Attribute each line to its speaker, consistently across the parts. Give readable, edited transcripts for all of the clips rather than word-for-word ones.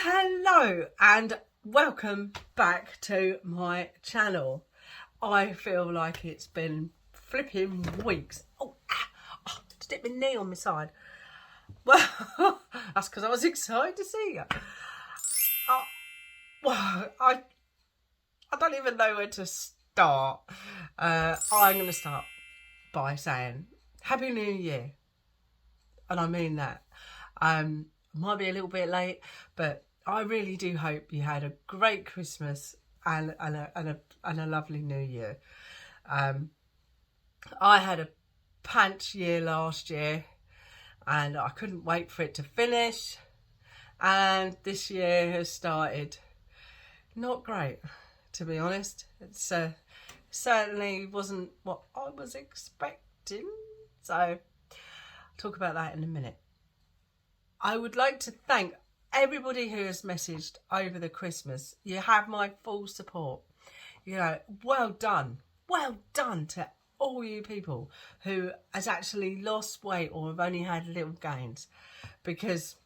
Speaker 1: Hello and welcome back to my channel. I feel like it's been flipping weeks. Stick my knee on my side. Well, that's because I was excited to see you. I don't even know where to start. I'm going to start by saying Happy New Year. And I mean that. Might be a little bit late, but I really do hope you had a great Christmas and a lovely New Year. I had a pants year last year and I couldn't wait for it to finish, and this year has started not great, to be honest. It's certainly wasn't what I was expecting, so I'll talk about that in a minute. I would like to thank everybody who has messaged over the Christmas. You have my full support. You know, well done to all you people who has actually lost weight or have only had little gains, because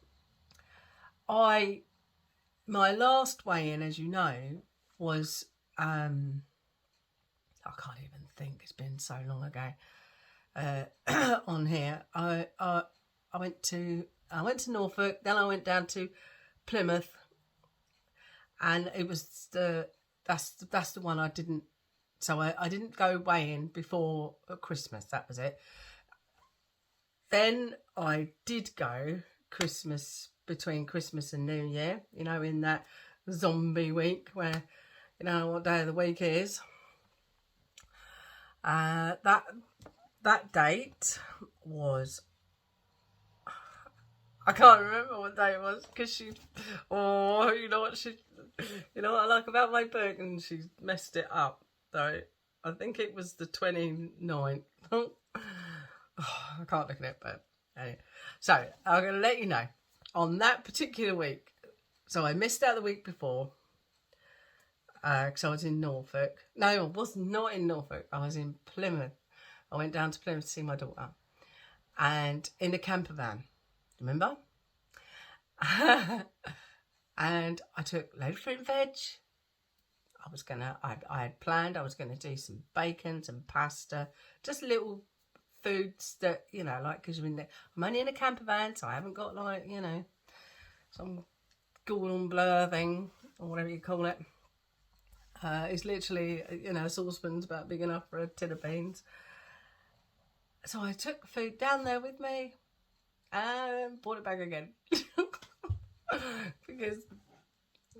Speaker 1: my last weigh-in, as you know, was I can't even think, it's been so long ago on here. I went to Norfolk, then I went down to Plymouth, and it was that's the one I didn't. So I didn't go weighing before Christmas. That was it. Then I did go between Christmas and New Year. You know, in that zombie week where you know what day of the week is. That date was. I can't remember what day it was because you know what I like about my book, and she messed it up. So I think it was the 29th. I can't look at it, but anyway. So I'm going to let you know on that particular week. So I missed out the week before because I was in Norfolk. No, I was not in Norfolk. I was in Plymouth. I went down to Plymouth to see my daughter, and in the camper van. Remember? And I took a load of fruit and veg. I had planned I was going to do some bacon, some pasta, just little foods that, you know, like, because I'm only in a camper van, so I haven't got, like, you know, some Gordon Bleu thing, or whatever you call it. It's literally, you know, a saucepan's about big enough for a tin of beans. So I took the food down there with me and brought it back again. Because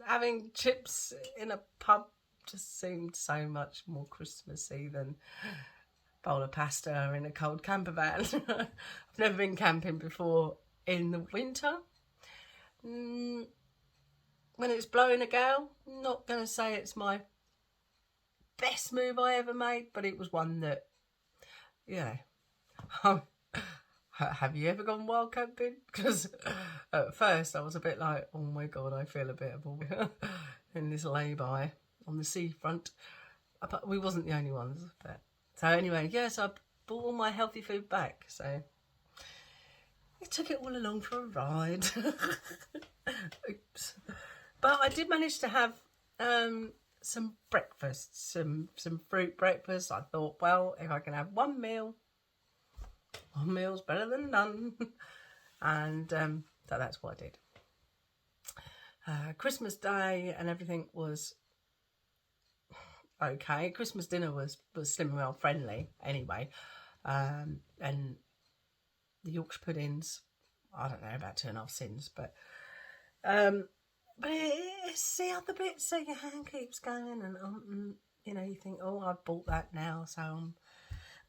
Speaker 1: having chips in a pub just seemed so much more Christmassy than a bowl of pasta in a cold camper van. I've never been camping before in the winter. When it's blowing a gale, I'm not going to say it's my best move I ever made, but it was one that, you know, have you ever gone wild camping? Because at first I was a bit like, oh my God, I feel a bit of a in this lay-by on the seafront. But we wasn't the only ones. But so anyway, yes, I brought all my healthy food back. So I took it all along for a ride. Oops. But I did manage to have some breakfast, some fruit breakfast. I thought, well, if I can have one meal's better than none. And so that's what I did. Christmas Day and everything was okay. Christmas dinner was Slimming World friendly anyway. And the Yorkshire puddings, I don't know, about 2.5 cents, but it's the other bits, so your hand keeps going, and you know, you think, oh, I've bought that now, so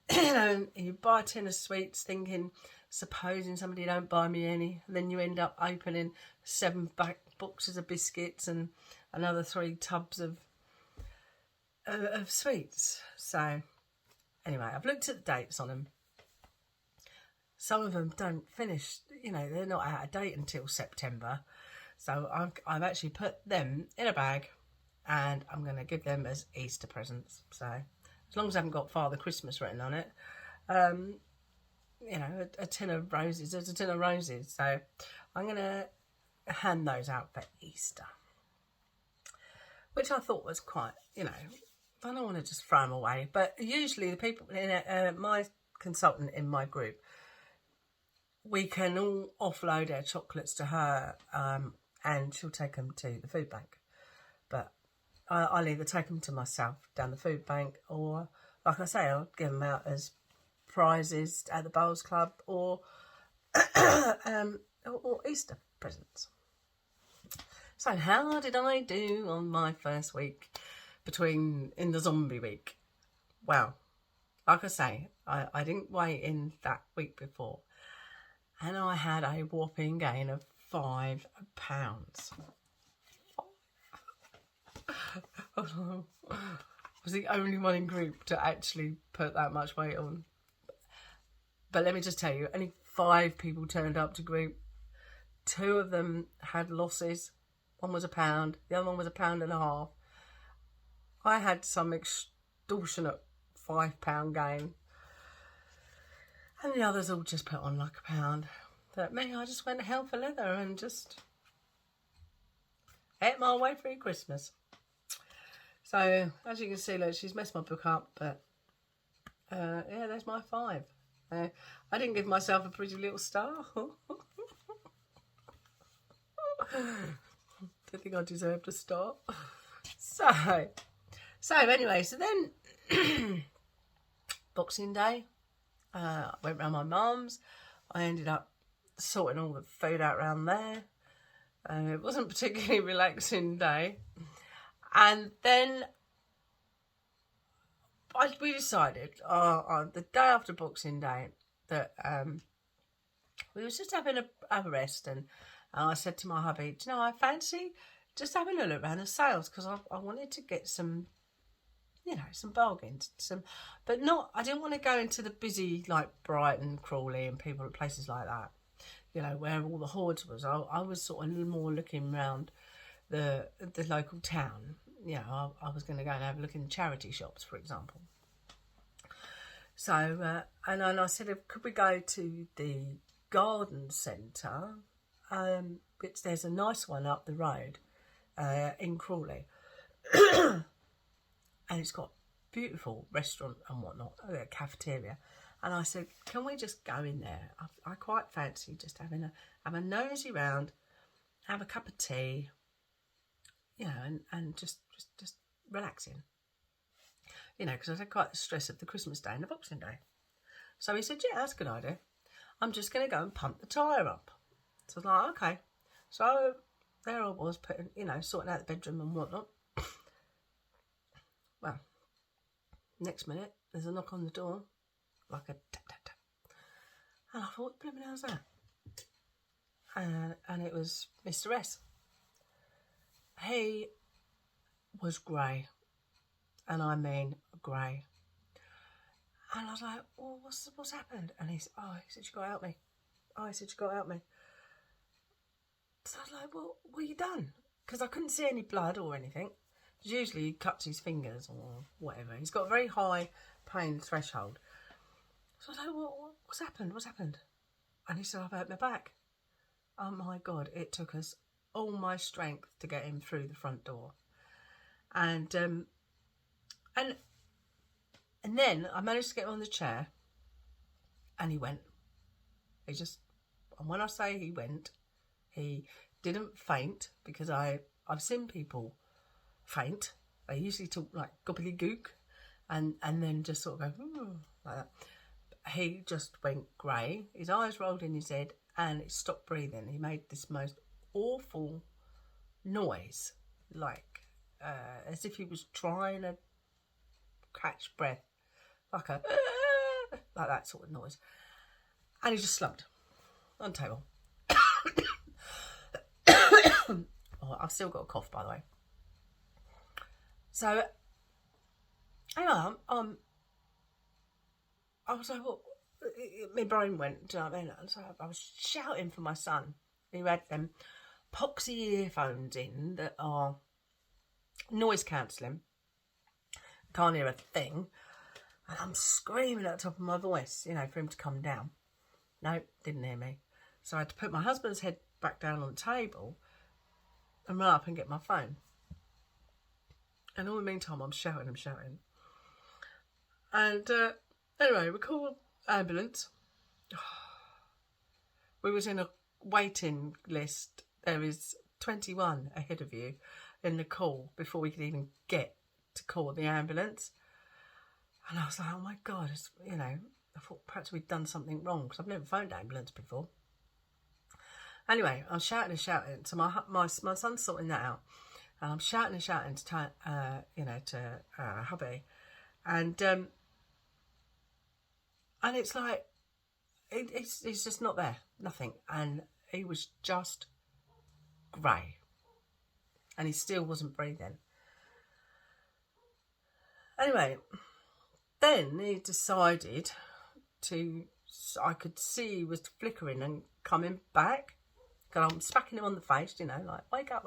Speaker 1: you know, you buy a tin of sweets thinking, supposing somebody don't buy me any, and then you end up opening 7 boxes of biscuits and another 3 tubs of sweets. So anyway, I've looked at the dates on them. Some of them don't finish, you know, they're not out of date until September. So I've actually put them in a bag, and I'm going to give them as Easter presents. So as long as I haven't got Father Christmas written on it, you know, a tin of roses. There's a tin of roses. So I'm going to hand those out for Easter, which I thought was quite, I don't want to just throw them away. But usually the people in my consultant in my group, we can all offload our chocolates to her, and she'll take them to the food bank. But I'll either take them to myself down the food bank, or, like I say, I'll give them out as prizes at the Bowls Club, or Easter presents. So how did I do on my first week in the zombie week? Well, like I say, I didn't weigh in that week before, and I had a whopping gain of 5 pounds. I was the only one in group to actually put that much weight on. But let me just tell you, only 5 people turned up to group. 2 of them had losses. One was £1, the other one was £1.50 pounds. I had some extortionate £5 gain, and the others all just put on like £1. But me, I just went hell for leather and just ate my way through Christmas. So as you can see, look, she's messed my book up, but yeah, there's my 5. I didn't give myself a pretty little star. Don't think I deserved a star. So anyway, so then Boxing Day, I went round my mum's. I ended up sorting all the food out around there. It wasn't a particularly relaxing day. And then we decided the day after Boxing Day that we was just having a rest, and I said to my hubby, do you know, I fancy just having a look around the sales, because I wanted to get some, some bargains, but not, I didn't want to go into the busy, like Brighton, Crawley and places like that, where all the hordes was. I was sort of more looking around the local town. I was going to go and have a look in charity shops, for example. So, and I said, could we go to the garden centre, which there's a nice one up the road in Crawley. And it's got beautiful restaurant and whatnot, a cafeteria. And I said, can we just go in there? I quite fancy just having a nosy round, have a cup of tea, and just relaxing. Because I had quite the stress of the Christmas Day and the Boxing Day. So he said, yeah, that's a good idea. I'm just going to go and pump the tyre up. So I was like, okay. So there I was, putting, sorting out the bedroom and whatnot. Well, next minute, there's a knock on the door, like a tap, tap, tap. And I thought, what the blooming hell's that? And it was Mr. S. He was grey. And I mean grey. And I was like, well, what's happened? And he said, you got to help me. He said, you got to help me. So I was like, well, what have you done? Because I couldn't see any blood or anything. Usually he cuts his fingers or whatever. He's got a very high pain threshold. So I was like, well, what's happened? What's happened? And he said, I've hurt my back. Oh my God, it took us all my strength to get him through the front door. And then I managed to get him on the chair, and he went. And when I say he went, he didn't faint, because I've seen people faint. They usually talk like gobbledygook, and then just sort of go like that. He just went grey. His eyes rolled in his head, and he stopped breathing. He made this most awful noise, like as if he was trying to catch breath, like like that sort of noise. And he just slumped on the table. I've still got a cough, by the way. So, hang on, I was like, well, my brain went, do you know what I mean? So I was shouting for my son, who had them poxy earphones in that are noise cancelling. Can't hear a thing. And I'm screaming at the top of my voice, for him to come down. No, didn't hear me. So I had to put my husband's head back down on the table and run up and get my phone. And all the meantime, I'm shouting. And anyway, we called ambulance. We was in a waiting list. There is 21 ahead of you in the call before we could even get to call the ambulance. And I was like, oh my God, I thought perhaps we'd done something wrong because I've never phoned ambulance before. Anyway, I'm shouting. So my son's sorting that out. And I'm shouting to hubby. And it's like, he's just not there. Nothing. And he was just grey. And he still wasn't breathing. Anyway, then he decided I could see he was flickering and coming back. And I'm smacking him on the face, like, wake up.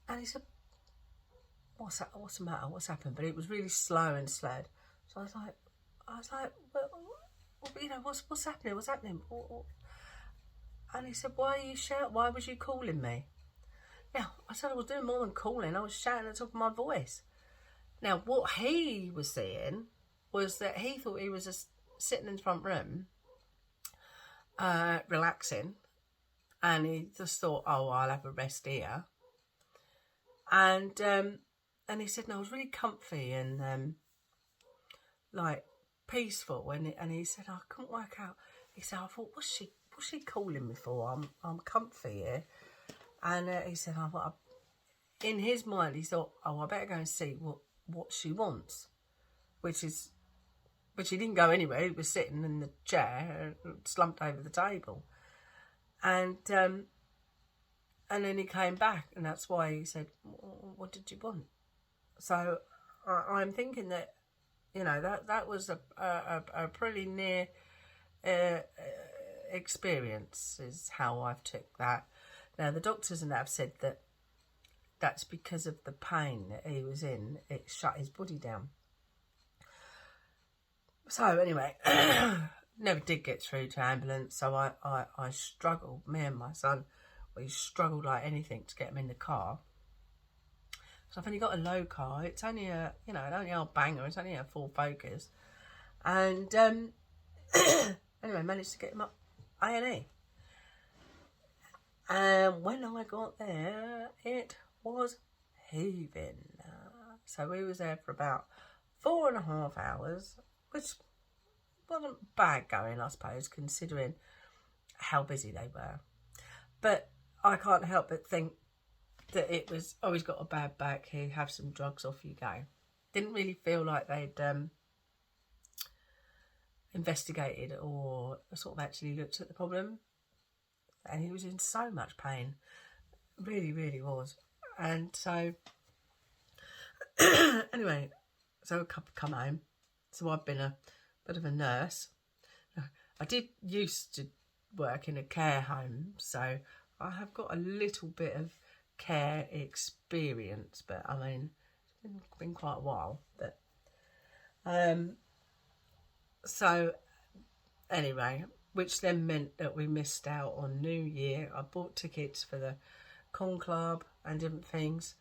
Speaker 1: And he said, what's the matter? What's happened? But it was really slow and slowed. So I was like, well, what's happening? What's happening? And he said, why are you shouting? Why was you calling me? Now, I said I was doing more than calling. I was shouting at the top of my voice. Now, what he was saying was that he thought he was just sitting in the front room, relaxing, and he just thought, oh, I'll have a rest here. And he said, no, it was really comfy and like peaceful. And he said, I couldn't work out. He said, I thought, what's she calling me for? I'm comfy here. And he said, in his mind, he thought, oh, I better go and see what she wants, which he didn't go anywhere. He was sitting in the chair, slumped over the table, and then he came back, and that's why he said, what did you want? So I'm thinking that, that was a pretty near experience is how I've took that. Now, the doctors and that have said that that's because of the pain that he was in. It shut his body down. So anyway, never did get through to ambulance. So I struggled. Me and my son, we struggled like anything to get him in the car. So I've only got a low car. It's only an only old banger. It's only a Ford Focus. And anyway, managed to get him up A&E. And when I got there, it was heaving. So we was there for about 4.5 hours, which wasn't bad going, I suppose, considering how busy they were. But I can't help but think that it was, oh, he's got a bad back, here, have some drugs, off you go. Didn't really feel like they'd investigated or sort of actually looked at the problem. And he was in so much pain. Really, really was. And so, anyway, so I come home. So I've been a bit of a nurse. I did used to work in a care home, so I have got a little bit of care experience, but I mean, it's been quite a while. But so anyway, which then meant that we missed out on New Year. I bought tickets for the conclave and different things,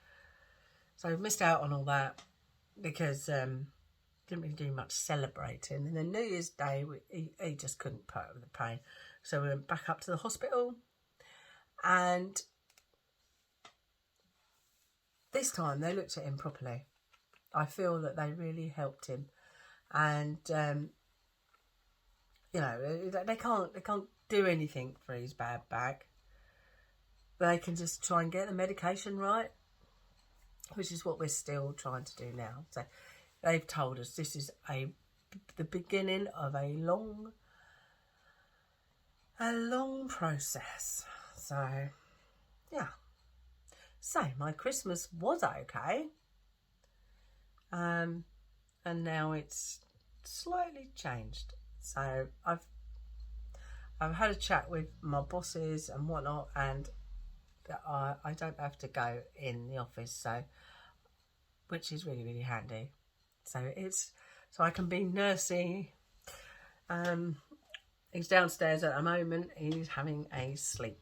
Speaker 1: so I missed out on all that because didn't really do much celebrating. And then New Year's Day, he just couldn't put up with the pain, so we went back up to the hospital. And this time they looked at him properly. I feel that they really helped him, and they can't do anything for his bad back. They can just try and get the medication right, which is what we're still trying to do now. So they've told us this is the beginning of a long process. So yeah. So my Christmas was okay, and now it's slightly changed. So I've had a chat with my bosses and whatnot, and I don't have to go in the office, so which is really, really handy. So I can be nursing. He's downstairs at the moment. He's having a sleep.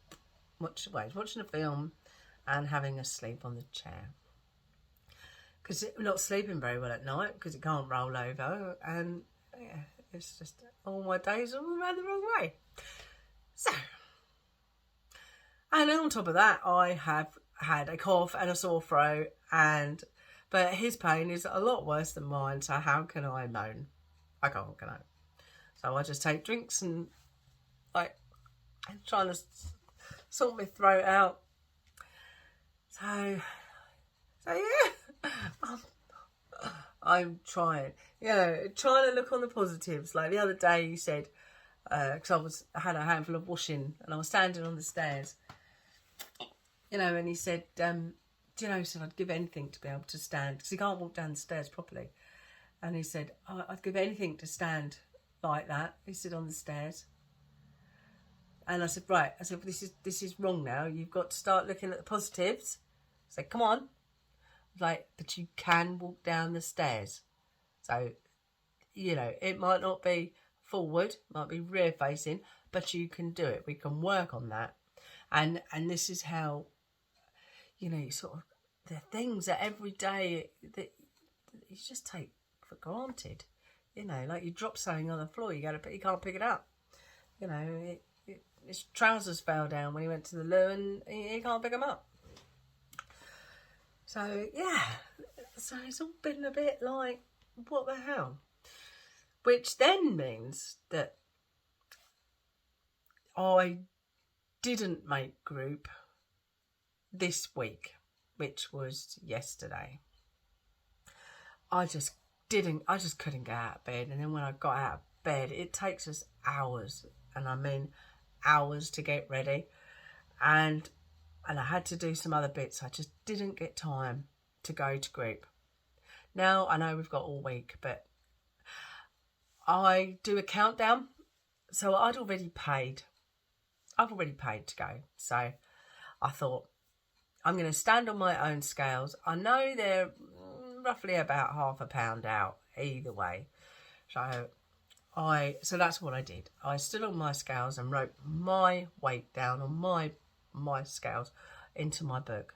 Speaker 1: watching a film and having a sleep on the chair. Because I'm not sleeping very well at night because it can't roll over, and yeah, it's just all my days are all around the wrong way. So, and on top of that, I have had a cough and a sore throat, but his pain is a lot worse than mine, so how can I moan? I can't, can I? So I just take drinks and I'm trying to sort my throat out. So yeah, I'm trying. Trying to look on the positives. Like the other day, you said, because I had a handful of washing and I was standing on the stairs, and he said, do you know, he said, I'd give anything to be able to stand, because he can't walk down the stairs properly. And he said, I'd give anything to stand like that. He said, on the stairs. And I said, right. I said, this is wrong now. You've got to start looking at the positives. I said, come on. But you can walk down the stairs. So, it might not be forward, might be rear facing, but you can do it. We can work on that. And this is how, sort of the things that every day that you just take for granted. Like you drop something on the floor, you can't pick it up. His trousers fell down when he went to the loo and he can't pick them up. So, yeah. So it's all been a bit like, what the hell? Which then means that I didn't make group this week, which was yesterday. I just couldn't get out of bed. And then when I got out of bed, it takes us hours, and I mean hours, to get ready. And I had to do some other bits. I just didn't get time to go to group. Now, I know we've got all week, but I do a countdown. So I've already paid to go. So I thought, I'm going to stand on my own scales. I know they're roughly about £0.5 out either way. So that's what I did. I stood on my scales and wrote my weight down on my scales into my book,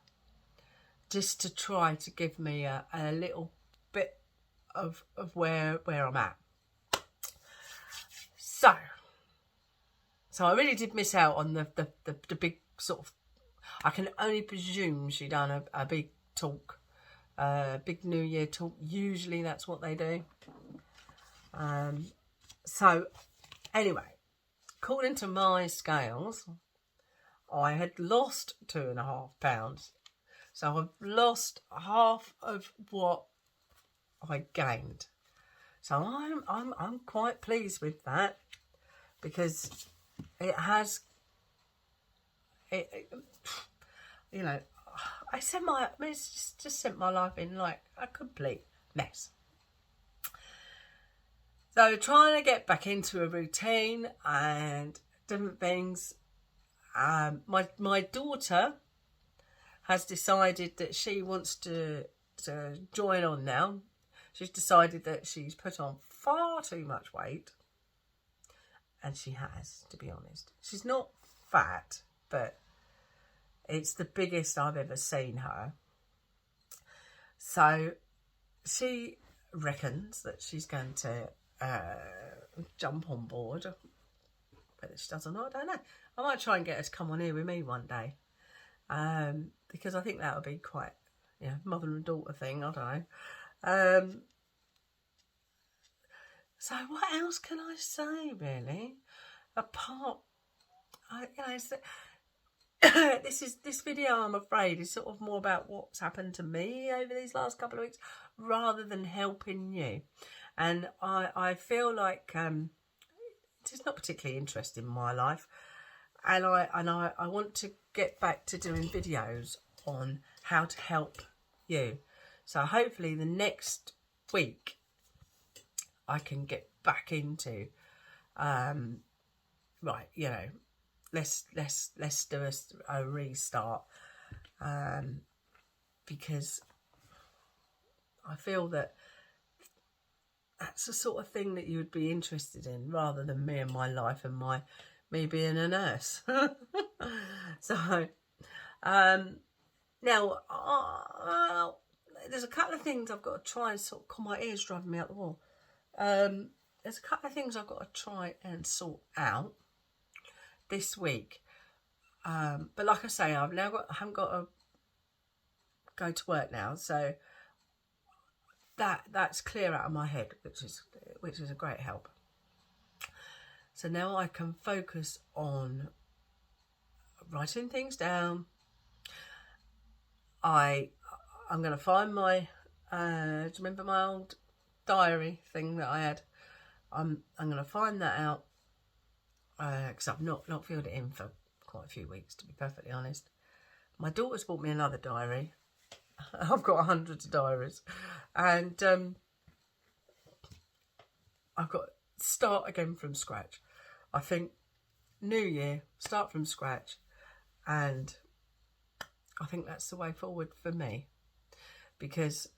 Speaker 1: just to try to give me a little bit of where I'm at. So I really did miss out on the big sort of, I can only presume she done a big talk, big New Year talk. Usually that's what they do. So anyway, according to my scales, I had lost 2.5 pounds. So I've lost half of what I gained. So I'm quite pleased with that, because it has, it's just sent my life in like a complete mess. So trying to get back into a routine and different things. My daughter has decided that she wants to join on now. She's decided that she's put on far too much weight. And she has, to be honest. She's not fat, but it's the biggest I've ever seen her. So she reckons that she's going to jump on board. Whether she does or not, I don't know. I might try and get her to come on here with me one day. Because I think that would be quite, mother and daughter thing, I don't know. So what else can I say, really? Apart, this video, I'm afraid, is sort of more about what's happened to me over these last couple of weeks, rather than helping you. And I feel like it's not particularly interesting in my life, and I want to get back to doing videos on how to help you. So hopefully the next week I can get back into let's do a restart, because I feel that that's the sort of thing that you would be interested in, rather than me and my life and me being a nurse. So, now, there's a couple of things I've got to try and sort of, call my ears driving me out the wall. There's a couple of things I've got to try and sort out this week. But like I say, I haven't got to go to work now, so that's clear out of my head, which is a great help. So now I can focus on writing things down. I'm going to find my, do you remember my old diary thing that I had? I'm going to find that out, because I've not filled it in for quite a few weeks, to be perfectly honest. My daughter's bought me another diary. I've got hundreds of diaries, and I've got to start again from scratch. I think new year, start from scratch, and I think that's the way forward for me, because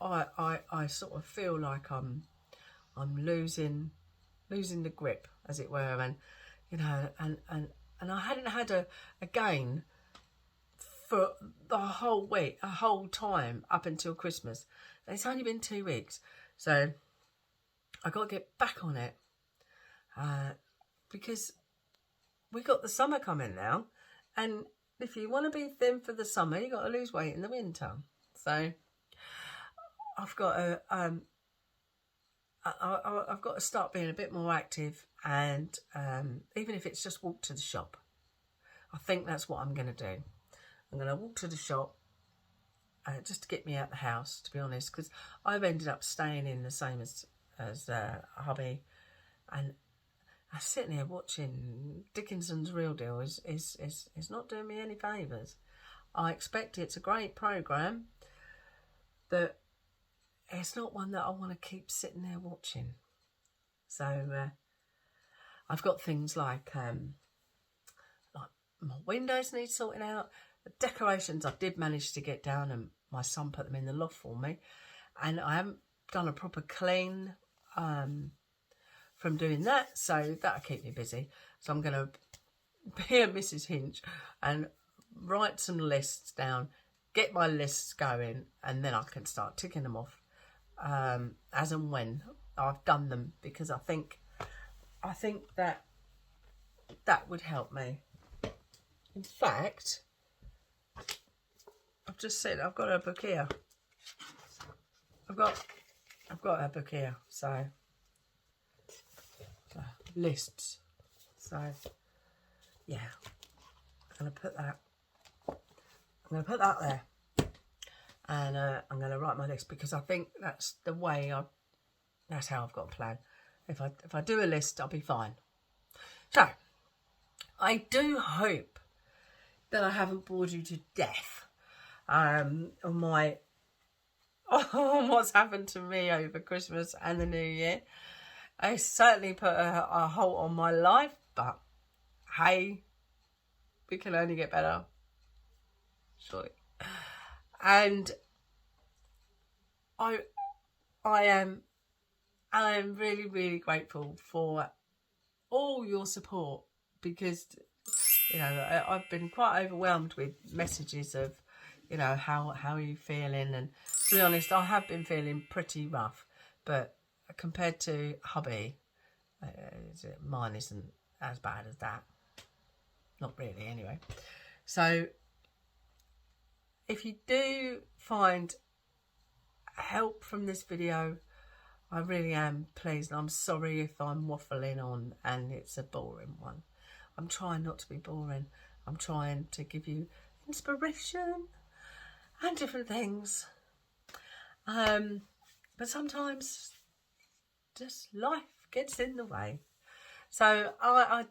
Speaker 1: I sort of feel like I'm losing the grip, as it were, and you know, and I hadn't had a gain for the whole week, a whole time up until Christmas. And it's only been 2 weeks, so I got to get back on it, because we got the summer coming now, and if you want to be thin for the summer, you got to lose weight in the winter. So I've got to I've got to start being a bit more active, and even if it's just walk to the shop, I think that's what I'm going to do. I'm going to walk to the shop just to get me out the house, to be honest, because I've ended up staying in the same as hubby, and I'm sitting here watching Dickinson's Real Deal is not doing me any favours. I expect it's a great programme, that it's not one that I want to keep sitting there watching. So I've got things like my windows need sorting out. The decorations I did manage to get down, and my son put them in the loft for me, and I haven't done a proper clean from doing that, so that'll keep me busy. So I'm going to be a Mrs. Hinch and write some lists down, get my lists going, and then I can start ticking them off as and when I've done them, because I think that would help me. In fact, I've just said I've got a book here. I've got a book here, so lists. So yeah, I'm gonna put that there, and I'm gonna write my list, because I think that's the way that's how I've got a plan. If I do a list, I'll be fine. So I do hope that I haven't bored you to death on what's happened to me over Christmas and the New Year. I certainly put a halt on my life, but hey, we can only get better, surely. And I am really, really grateful for all your support, because you know, I've been quite overwhelmed with messages of, you know, how are you feeling, and to be honest, I have been feeling pretty rough, but compared to hubby, mine isn't as bad as that. Not really, anyway. So if you do find help from this video, I really am pleased. I'm sorry if I'm waffling on and it's a boring one. I'm trying not to be boring. I'm trying to give you inspiration and different things. But sometimes just life gets in the way. So I'm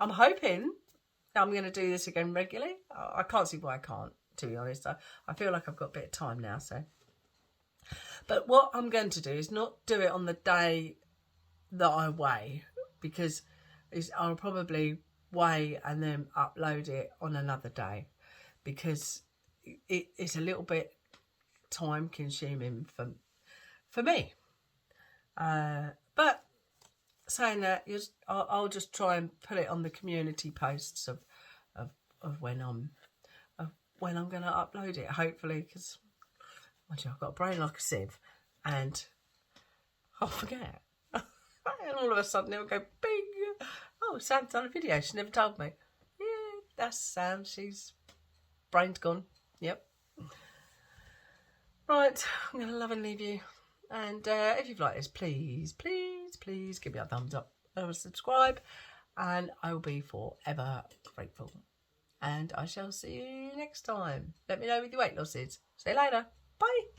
Speaker 1: hoping I'm going to do this again regularly. I can't see why I can't, to be honest. I feel like I've got a bit of time now. So, but what I'm going to do is not do it on the day that I weigh, because I'll probably weigh and then upload it on another day, because it's a little bit time consuming for me. But saying that, I'll just try and put it on the community posts of when I'm going to upload it, hopefully, because I've got a brain like a sieve, and I'll forget. And all of a sudden it'll go bing. Oh, Sam's done a video. She never told me. Yeah, that's Sam. She's brain's gone. Yep. Right, I'm going to love and leave you. And if you've liked this, please, please, please give me a thumbs up and subscribe. And I will be forever grateful. And I shall see you next time. Let me know with your weight losses. See you later. Bye.